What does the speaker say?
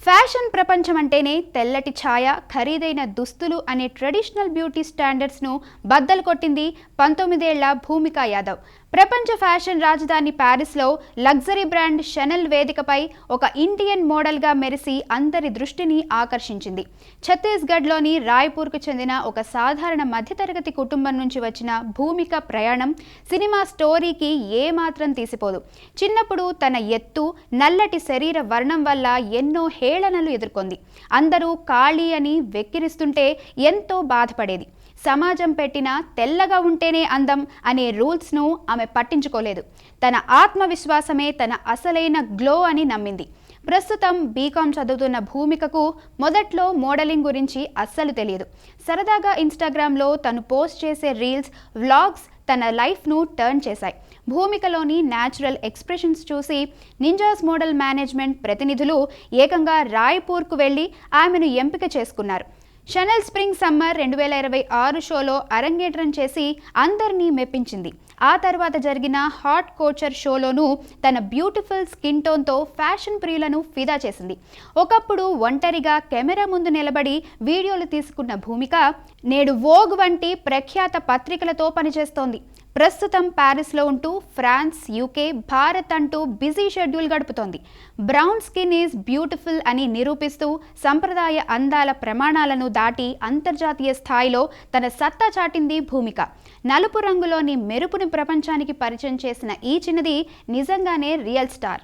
Fashion ప్రపంచం అంటేనే తెల్లటి ఛాయ, ఖరీదైన దుస్తులు అనే ట్రెడిషనల్ బ్యూటీ స్టాండర్డ్స్ను బద్దలు కొట్టింది 19 ఏళ్ల భూమికా యాదవ్. ప్రపంచ ఫ్యాషన్ రాజధాని ప్యారిస్లో లగ్జరీ బ్రాండ్ షనెల్ వేదికపై ఒక ఇండియన్ మోడల్గా మెరిసి అందరి దృష్టిని ఆకర్షించింది. ఛత్తీస్గఢ్లోని రాయ్పూర్కు చెందిన ఒక సాధారణ మధ్యతరగతి కుటుంబం నుంచి వచ్చిన భూమిక ప్రయాణం సినిమా స్టోరీకి ఏమాత్రం తీసిపోదు. చిన్నప్పుడు తన ఎత్తు, నల్లటి శరీర వర్ణం వల్ల ఎన్నో హేళనలు ఎదుర్కొంది. అందరూ కాళీ అని వెక్కిరిస్తుంటే ఎంతో బాధపడేది. సమాజం పెట్టిన తెల్లగా ఉంటేనే అందం అనే రూల్స్ను ఆమె పట్టించుకోలేదు. తన ఆత్మవిశ్వాసమే తన అసలైన గ్లో అని నమ్మింది. ప్రస్తుతం బీకాం చదువుతున్న భూమికకు మొదట్లో మోడలింగ్ గురించి అస్సలు తెలియదు. సరదాగా ఇన్స్టాగ్రామ్లో తను పోస్ట్ చేసే రీల్స్, వ్లాగ్స్ తన లైఫ్ను టర్న్ చేశాయి. భూమికలోని న్యాచురల్ ఎక్స్ప్రెషన్స్ చూసి నింజాస్ మోడల్ మేనేజ్మెంట్ ప్రతినిధులు ఏకంగా రాయ్పూర్కు వెళ్లి ఆమెను ఎంపిక చేసుకున్నారు. షనెల్ స్ప్రింగ్ సమ్మర్ 2026 షోలో అరంగేట్రం చేసి అందరినీ మెప్పించింది. ఆ తర్వాత జరిగిన హాట్ కోచర్ షోలోనూ తన బ్యూటిఫుల్ స్కిన్ టోన్తో ఫ్యాషన్ ప్రియులను ఫిదా చేసింది. ఒకప్పుడు ఒంటరిగా కెమెరా ముందు నిలబడి వీడియోలు తీసుకున్న భూమిక నేడు వోగ్ వంటి ప్రఖ్యాత పత్రికలతో పనిచేస్తోంది. ప్రస్తుతం ప్యారిస్లో ఉంటూ ఫ్రాన్స్, యూకే, భారత్ అంటూ బిజీ షెడ్యూల్ గడుపుతోంది. బ్రౌన్ స్కిన్ ఈజ్ బ్యూటిఫుల్ అని నిరూపిస్తూ సంప్రదాయ అందాల ప్రమాణాలను దాటి అంతర్జాతీయ స్థాయిలో తన సత్తా చాటింది భూమిక. నలుపు రంగులోని మెరుపుని ప్రపంచానికి పరిచయం చేసిన ఈ చిన్నది నిజంగానే రియల్ స్టార్.